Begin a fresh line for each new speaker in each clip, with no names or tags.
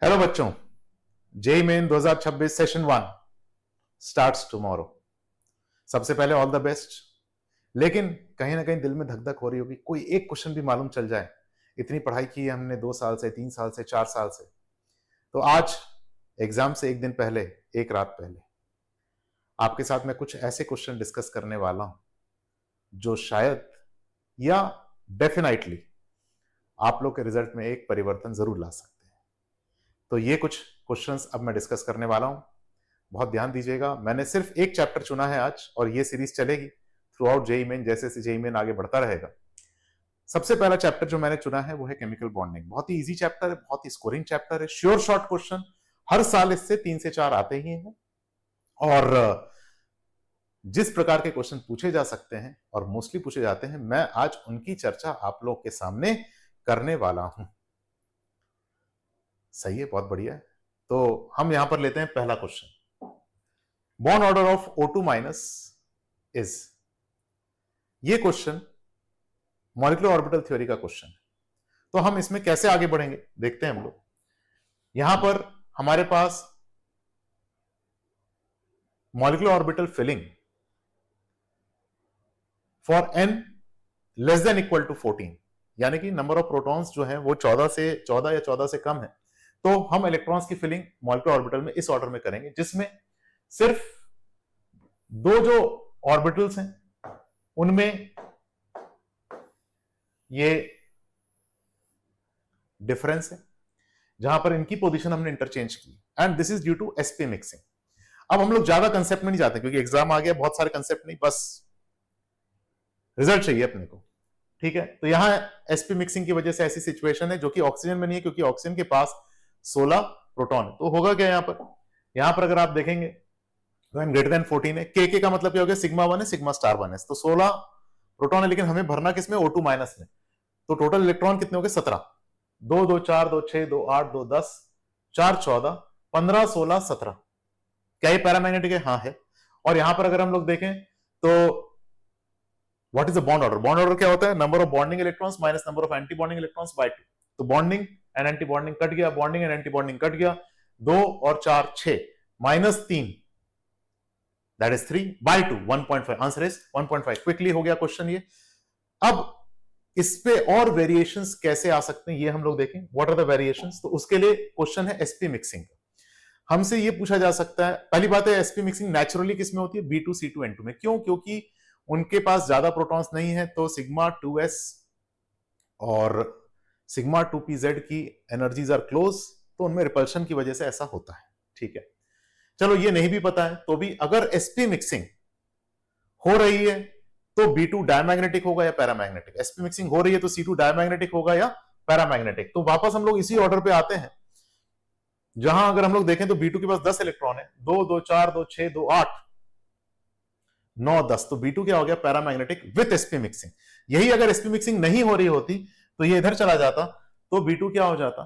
Hello बच्चों, JEE main 2026 session 1 starts tomorrow. सबसे पहले ऑल द बेस्ट। लेकिन कहीं ना कहीं दिल में धक धक हो रही होगी, कोई एक क्वेश्चन भी मालूम चल जाए। इतनी पढ़ाई की है हमने 2 साल से, 3 साल से, 4 साल से। तो आज एग्जाम से एक दिन पहले, एक रात पहले आपके साथ मैं कुछ ऐसे क्वेश्चन डिस्कस करने वाला हूं जो शायद या डेफिनेटली आप लोग के रिजल्ट में एक परिवर्तन जरूर ला सकते हैं। तो ये कुछ क्वेश्चंस अब मैं डिस्कस करने वाला हूं, बहुत ध्यान दीजिएगा। मैंने सिर्फ एक चैप्टर चुना है आज और ये सीरीज चलेगी थ्रू आउट जेई मेन, जैसे जेई मेन आगे बढ़ता रहेगा। सबसे पहला चैप्टर जो मैंने चुना है वो है केमिकल बॉन्डिंग। बहुत ही इजी चैप्टर है, बहुत ही स्कोरिंग चैप्टर है, श्योर शॉर्ट क्वेश्चन हर साल इससे 3 से 4 आते ही हैं। और जिस प्रकार के क्वेश्चन पूछे जा सकते हैं और मोस्टली पूछे जाते हैं, मैं आज उनकी चर्चा आप लोग के सामने करने वाला हूं। सही है, बहुत बढ़िया है। तो हम यहां पर लेते हैं पहला question. Bond order of O2 minus is. ये क्वेश्चन मॉलिक्यूलर ऑर्बिटल थ्योरी का क्वेश्चन है। तो हम इसमें कैसे आगे बढ़ेंगे देखते हैं हम लोग। यहां पर हमारे पास molecular orbital filling for n less than equal to 14, यानी कि नंबर ऑफ प्रोटॉन्स जो है वो 14 या 14 से कम है, तो हम इलेक्ट्रॉन्स की फिलिंग मॉलिक्यूलर ऑर्बिटल में इस ऑर्डर में करेंगे, जिसमें सिर्फ दो जो ऑर्बिटल्स हैं उनमें ये डिफरेंस है, जहां पर इनकी पोजीशन हमने इंटरचेंज की, and this is due to sp mixing. अब हम लोग ज्यादा कंसेप्ट में नहीं जाते क्योंकि एग्जाम आ गया, बहुत सारे कंसेप्ट नहीं, बस रिजल्ट चाहिए अपने को। ठीक है, तो यहां sp मिक्सिंग की वजह से ऐसी सिचुएशन है जो कि ऑक्सीजन में नहीं है, क्योंकि ऑक्सीजन के पास 16 प्रोटॉन है। तो होगा क्या यहां पर अगर आप देखेंगे तो n ग्रेटर देन 14 है। के का मतलब क्या हो गया, सिग्मा 1 है, सिग्मा स्टार 1 है, तो 16 प्रोटॉन है, लेकिन हमें भरना किसमें, O2 माइनस में। तो टोटल इलेक्ट्रॉन कितने हो गए, 17। 2 2 4 2 6 2 8 2 10 4 14 15 16 17। क्या ये पैरामैग्नेटिक है? हाँ है। और यहां पर अगर हम लोग देखें तो what is the bond order? Bond order क्या होता है, number of bonding electrons minus number of anti bonding electrons by 2। तो bonding and anti bonding cut गया, bonding and anti bonding cut गया, 2 और 4 6 minus 3 that is 3 by 2 1.5। Answer is 1.5। Quickly हो गया question ये। अब इस पे और वेरिएशंस कैसे आ सकते हैं ये हम लोग देखें, व्हाट आर द वेरिएशंस। तो उसके लिए क्वेश्चन है sp मिक्सिंग। हमसे ये पूछा जा सकता है, पहली बात है sp मिक्सिंग नेचुरली किसमें होती है, B2C2N2 में। क्यों? क्योंकि उनके पास ज्यादा प्रोटॉन्स नहीं है, तो सिग्मा 2s और सिग्मा 2pz की एनर्जीज आर क्लोज, तो उनमें रिपल्शन की वजह से ऐसा होता है। ठीक है, चलो ये नहीं भी पता है तो भी अगर sp मिक्सिंग हो रही है तो B2 डायमैग्नेटिक होगा या पैरामैग्नेटिक। sp मिक्सिंग हो रही है तो C2 डायमैग्नेटिक होगा या पैरामैग्नेटिक। तो वापस हम लोग इसी ऑर्डर पे आते हैं, जहां अगर हम लोग देखें तो B2 के पास 10 इलेक्ट्रॉन है, 2 2 4 2 6 2 8 9 10, तो B2 क्या हो गया, पैरामैग्नेटिक विथ sp मिक्सिंग। यही अगर sp मिक्सिंग नहीं हो रही होती तो ये इधर चला जाता, तो B2 क्या हो जाता,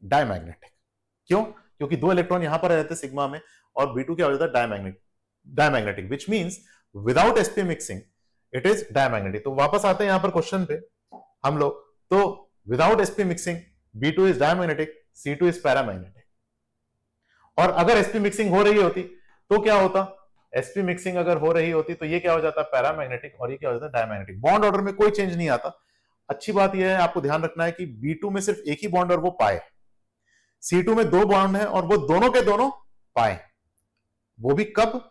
डायमैग्नेटिक। क्यों? क्योंकि 2 इलेक्ट्रॉन यहां पर रहते सिग्मा में, और B2 क्या हो जाता, diamagnetic, which means without sp mixing it is diamagnetic. तो वापस आते हैं यहां पर क्वेश्चन पे हम लोग, तो without sp mixing B2 is diamagnetic, C2 is paramagnetic. और अगर sp मिक्सिंग हो रही होती तो क्या होता, sp मिक्सिंग अगर हो रही होती तो ये क्या हो जाता, पैरामैग्नेटिक, और ये क्या हो जाता, डायमैग्नेटिक। बॉन्ड ऑर्डर में कोई चेंज नहीं आता। अच्छी बात यह है, आपको ध्यान रखना है कि B2 में सिर्फ एक ही बॉन्ड और वो पाए, C2 में 2 बॉन्ड है और वो दोनों के दोनों पाए। वो भी कब,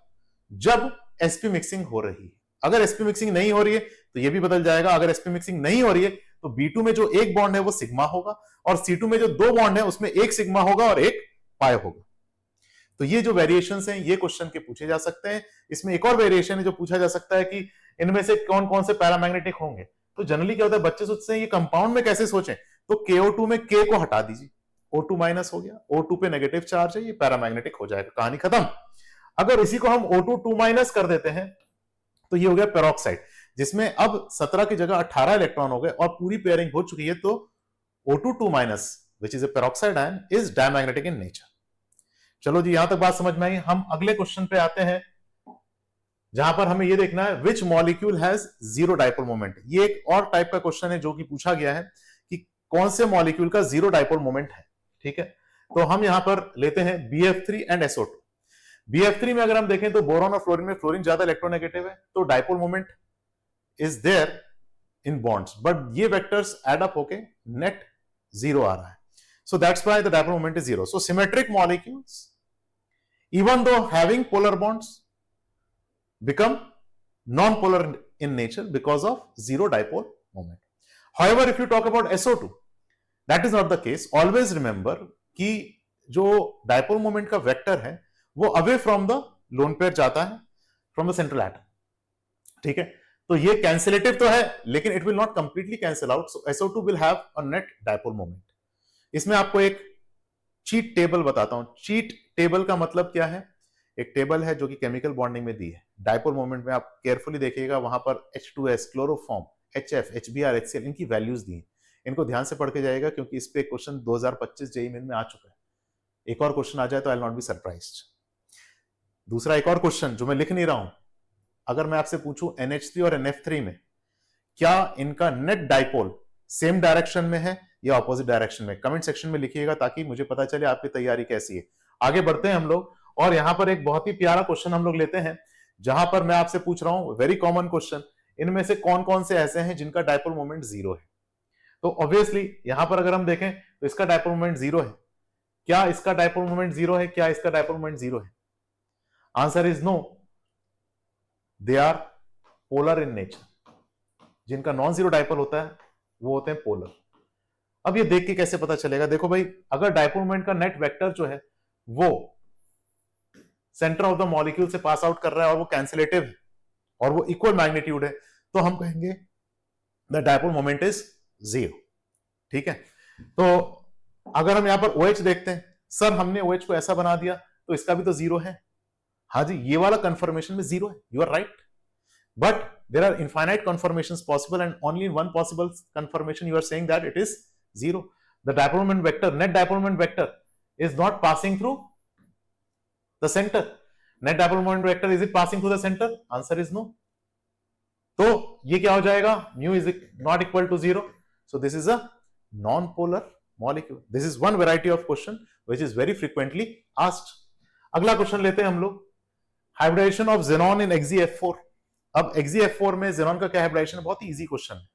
जब sp मिक्सिंग हो रही है। अगर sp मिक्सिंग नहीं हो रही है तो ये भी बदल जाएगा। अगर sp मिक्सिंग नहीं हो रही है तो B2 में जो एक बॉन्ड है वो सिग्मा होगा, और C2 में जो 2 बॉन्ड है उसमें एक सिग्मा होगा और एक पाई होगा। तो ये जो वेरिएशंस हैं ये क्वेश्चन के पूछे जा सकते हैं। इसमें एक और वेरिएशन है जो पूछा जा सकता है कि इनमें से कौन कौन से पैरामैग्नेटिक होंगे। तो जनरली क्या होता है, बच्चे सोचते हैं ये कंपाउंड में कैसे सोचें, तो KO2 में K को हटा दीजिए, O2 माइनस हो गया, O2 पे नेगेटिव चार्ज है, ये पैरामैग्नेटिक हो जाएगा, कहानी खत्म। अगर इसी को हम O2 2 माइनस कर देते हैं तो ये हो गया पेरोक्साइड, जिसमें अब 17 की जगह 18 इलेक्ट्रॉन हो गए और पूरी पेयरिंग हो चुकी है। तो O2 2 minus which is a peroxide ion is diamagnetic in nature. चलो जी, यहां तक बात समझ में आई। हम अगले क्वेश्चन पे आते हैं, जहां पर हमें यह देखना है which molecule has zero dipole moment. ये एक और टाइप का क्वेश्चन है जो कि पूछा गया है कि कौन से मॉलिक्यूल का जीरो डाइपोल मोमेंट है। ठीक है, तो हम यहां पर लेते हैं BF3 एंड SO2। BF3 में अगर हम देखें तो बोरॉन और फ्लोरीन में फ्लोरीन ज्यादा इलेक्ट्रोनेगेटिव है, तो dipole moment is there in bonds, but ये वेक्टर्स एड अप होके नेट जीरो आ रहा है, so that's why the dipole moment is zero. So symmetric molecules, even though having polar bonds, become non-polar in nature because of zero dipole moment. However, if you talk about SO2, that is not the case. Always remember कि जो dipole moment का vector है वो away from the lone pair जाता है, from the central atom, ठीक है, तो ये कैंसिलेटिव तो है लेकिन it will not completely cancel out, so SO2 will have a net dipole moment. इसमें आपको एक चीट टेबल बताता हूं। चीट टेबल का मतलब क्या है? एक टेबल है जो कि केमिकल बॉन्डिंग में दी है। डाइपोल मोमेंट में आप केयरफुली देखिएगा, वहां पर H2S, chloroform, HF, HBr, HCl इनकी वैल्यूज दी है। इनको ध्यान से पढ़ के जाएगा क्योंकि इस पे क्वेश्चन 2025 जेईई मेन में आ चुका है। एक और क्वेश्चन आ जाए तो I will not be surprised. दूसरा एक और क्वेश्चन जो मैं लिख नहीं रहा हूं, अगर मैं आपसे पूछूं NH3 और NF3 में क्या इनका नेट डाइपोल सेम डायरेक्शन में है या ऑपोजिट डायरेक्शन में, कमेंट सेक्शन में लिखिएगा ताकि मुझे पता चले आपकी तैयारी कैसी है। आगे बढ़ते हैं हम लोग, और यहां पर एक बहुत ही प्यारा क्वेश्चन हम लोग लेते हैं जहां पर मैं आपसे पूछ रहा हूं, वेरी कॉमन क्वेश्चन, इनमें से कौन कौन से ऐसे हैं जिनका डाइपोल मोमेंट जीरो है। तो ऑब्वियसली यहां पर अगर हम देखें तो इसका डाइपोल मोमेंट जीरो है। क्या इसका डाइपोल मोमेंट जीरो है? क्या इसका डाइपोल मोमेंट जीरो है? Answer is no, they are polar in nature. जिनका नॉन जीरो डाइपोल होता है वो होते हैं पोलर। अब ये देख के कैसे पता चलेगा? देखो भाई, अगर डाइपोल मोमेंट का नेट वेक्टर जो है वो सेंटर ऑफ द मॉलिक्यूल से पास आउट कर रहा है और वो कैंसिलेटिव है और वो इक्वल मैग्नीट्यूड है, तो हम कहेंगे the dipole moment is zero, ठीक है। तो अगर हम यहां पर OH देखते हैं, सर हमने OH को ऐसा बना दिया तो इसका भी तो जीरो है। हाँ जी, ये वाला कंफर्मेशन में जीरो है, you are right, but there are infinite conformations possible and only in one possible conformation you are saying that it is zero. The dipole moment vector, net dipole moment vector is not passing through the center. Net dipole moment vector, is it passing through the center? Answer is no. तो ये क्या हो जाएगा? Mu is not equal to zero. So this is a non-polar molecule. This is one variety of question which is very frequently asked. अगला question लेते हैं हम लोग, hybridisation of xenon in XeF4। अब XeF4 में xenon का क्या hybridisation है? बहुत ही इजी क्वेश्चन है,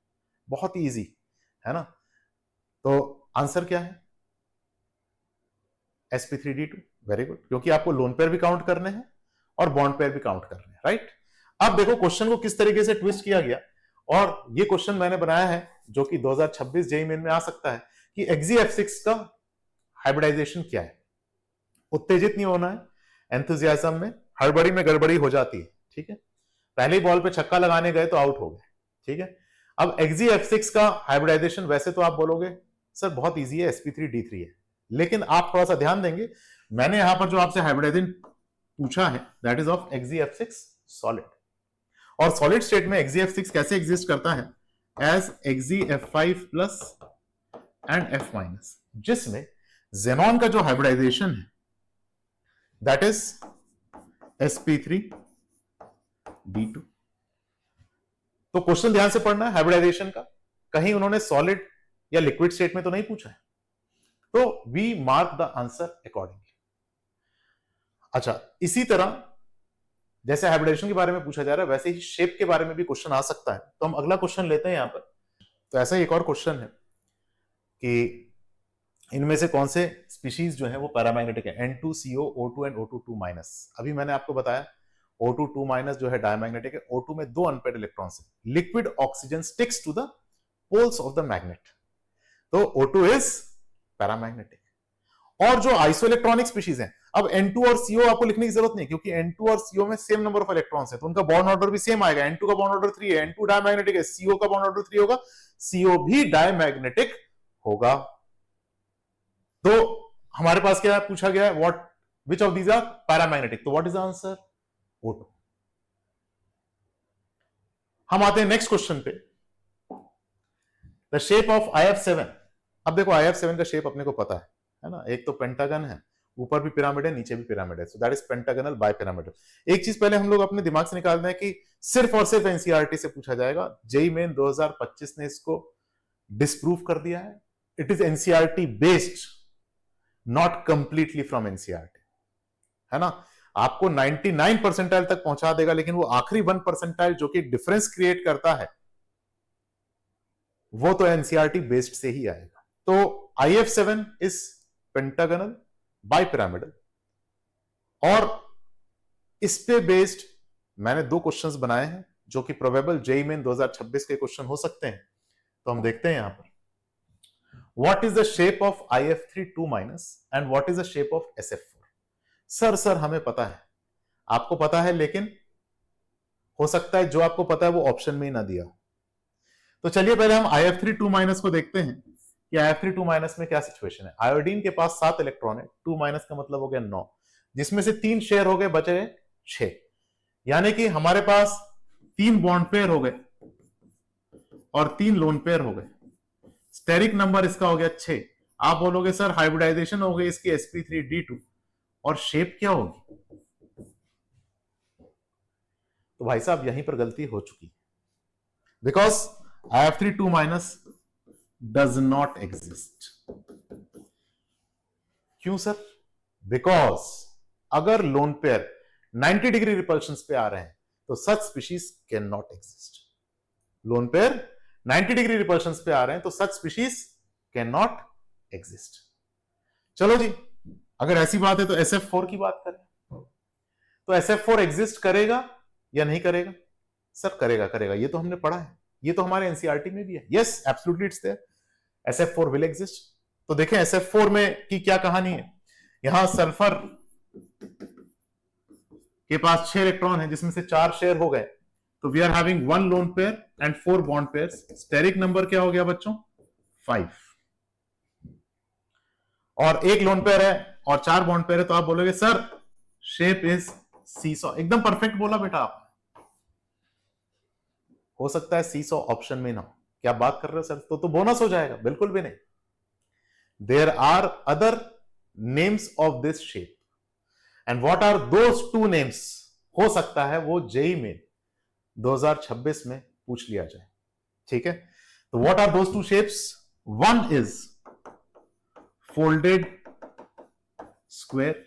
बहुत ही इजी है ना। तो आंसर क्या है? sp3d2। वेरी गुड, क्योंकि आपको लोन पेयर भी काउंट करने हैं और बॉन्ड पेयर भी काउंट करने हैं, राइट। अब देखो क्वेश्चन को किस तरीके से ट्विस्ट किया गया, और ये क्वेश्चन मैंने बनाया है जो कि 2026 जेईई मेन में आ सकता है कि XeF6 का हाइब्रिडाइजेशन क्या है। उत्तेजित नहीं होना है, एंथुजियाज्म में हड़बड़ी में गड़बड़ी हो जाती है, ठीक है। पहले बॉल पे छक्का लगाने गए तो आउट हो गए, ठीक है। अब XeF6 का हाइब्रिडाइजेशन वैसे तो आप बोलोगे सर बहुत इजी है, sp3d3 है, लेकिन आप थोड़ा सा ध्यान देंगे, मैंने यहां पर जो आपसे हाइब्रिडाइजेशन पूछा है that is of XeF6 solid, और सॉलिड स्टेट में XeF6 कैसे एग्जिस्ट करता है? As XeF5 plus and F minus, जिसमें xenon का जो हाइब्रिडाइजेशन है दैट इज sp3d2। तो क्वेश्चन ध्यान से पढ़ना है हाइब्रिडाइजेशन का, कहीं उन्होंने सॉलिड या लिक्विड स्टेट में तो नहीं पूछा है, तो we mark the answer accordingly. अच्छा, इसी तरह जैसे हाइब्रिडाइजेशन के बारे में पूछा जा रहा है वैसे ही शेप के बारे में भी क्वेश्चन आ सकता है। तो हम अगला क्वेश्चन लेते हैं यहां पर। तो ऐसा ही एक और क्वेश्चन है कि इनमें से कौन से स्पीशीज जो है वो पैरामैग्नेटिक है? N2CO, O2 and O2 2-। अभी मैंने आपको बताया O2 2- जो है डायमैग्नेटिक है, O2 में 2 अनपेयर्ड इलेक्ट्रॉन्स है। Liquid oxygen sticks to the poles of the magnet, तो O2 इज पैरामैग्नेटिक। और जो आइसोइलेक्ट्रॉनिक स्पीशीज हैं, अब N2 और CO आपको लिखने की जरूरत नहीं, क्योंकि N2 और CO में सेम नंबर ऑफ इलेक्ट्रॉन्स है, तो उनका बॉन्ड ऑर्डर भी सेम आएगा। N2 का बॉन्ड ऑर्डर 3 है, N2 डायमैग्नेटिक है, CO का बॉन्ड ऑर्डर 3 होगा, CO भी डायमैग्नेटिक होगा। तो हमारे पास क्या पूछा गया है? What which of these are paramagnetic, तो what is the answer? O2। हम आते हैं नेक्स्ट क्वेश्चन पे, द शेप ऑफ IF7। अब देखो IF7 का शेप अपने को पता है ना, एक तो पेंटागन है, ऊपर भी पिरामिड है, नीचे भी पिरामिड है, so that is pentagonal bipyramidal. एक चीज पहले हम लोग अपने दिमाग से निकालना है कि सिर्फ और सिर्फ एनसीईआरटी से पूछा जाएगा। जेईई मेन 2025 ने इसको डिस्प्रूव कर दिया है, it is NCERT based, not completely from NCERT, है ना। आपको 99 परसेंटाइल तक पहुंचा देगा, लेकिन वो आखिरी 1 परसेंटाइल जो कि डिफरेंस क्रिएट करता है, वो तो एनसीईआरटी बेस्ड से ही आएगा। तो IF7 इज पेंटागनल बाइपिरामिडल, और इस पे बेस्ड मैंने 2 क्वेश्चंस बनाए हैं जो कि प्रोबेबल जेईई मेन 2026 के क्वेश्चन हो सकते हैं। तो हम देखते हैं यहां पर, what is the shape of IF3 2 minus and what is the shape of SF4। Sir हमें पता है, आपको पता है, लेकिन हो सकता है जो आपको पता है वो ऑप्शन में ही ना दिया। तो चलिए पहले हम IF3 2 माइनस को देखते हैं कि IF3 2 माइनस में क्या सिचुएशन है। आयोडीन के पास 7 इलेक्ट्रॉन है, 2 माइनस का मतलब हो गया 9, जिसमें से 3 शेयर हो गए, बचे 6, यानी कि हमारे पास 3 बॉन्ड पेयर हो गए और 3 लोन पेयर हो गए। स्टेरिक नंबर इसका हो गया 6। आप बोलोगे सर हाइब्रिडाइजेशन हो गई इसकी sp3d2, और शेप क्या होगी? तो भाई साहब यहीं पर गलती हो चुकी, बिकॉज IF3 2 माइनस डज नॉट एग्जिस्ट। क्यों सर? बिकॉज अगर लोन पेयर 90 डिग्री रिपल्शन पे आ रहे हैं तो such species can not exist. Lone pair 90 degree repulsion पे आ रहे हैं तो such species can not exist. चलो जी, अगर ऐसी बात है तो SF4 की बात करें, तो SF4 एग्जिस्ट करेगा या नहीं करेगा? सर करेगा, ये तो हमने पढ़ा है, ये तो हमारे एनसीईआरटी में भी है। Yes absolutely it's there, SF4 will exist. तो देखें SF4 में की क्या कहानी है। यहां सल्फर के पास 6 इलेक्ट्रॉन है, जिसमें से 4 शेयर हो गए, तो we are having 1 lone pair and 4 bond pairs. Steric number क्या हो गया बच्चों? 5। और 1 लोन पेयर है और 4 बॉन्ड पेयर है, तो आप बोलोगे सर शेप इज सीसॉ। एकदम परफेक्ट बोला बेटा आप। हो सकता है सीसॉ ऑप्शन में ना हो, क्या बात कर रहे हो सर, तो बोनस हो जाएगा? बिल्कुल भी नहीं। There are other names of this shape, and what are those 2 names? हो सकता है वो जेईई में 2026 में पूछ लिया जाए, ठीक है। तो what are those 2 shapes? One is folded square,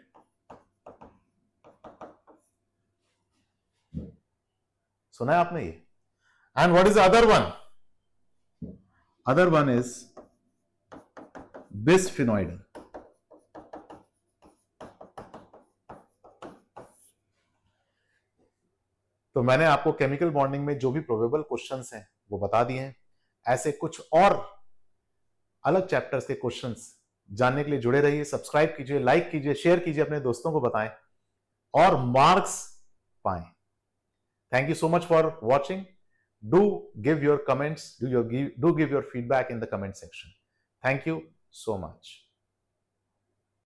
सुना है आपने ये? And what is the other one? Other one is bisphenoidal. तो मैंने आपको केमिकल बॉन्डिंग में जो भी प्रोबेबल क्वेश्चंस हैं वो बता दिए हैं। ऐसे कुछ और अलग चैप्टर्स के क्वेश्चंस जानने के लिए जुड़े रहिए, सब्सक्राइब कीजिए, लाइक कीजिए, शेयर कीजिए, अपने दोस्तों को बताएं और मार्क्स पाएं। Thank you so much for watching. Do give your comments, do give your feedback in the comment section. Thank you so much.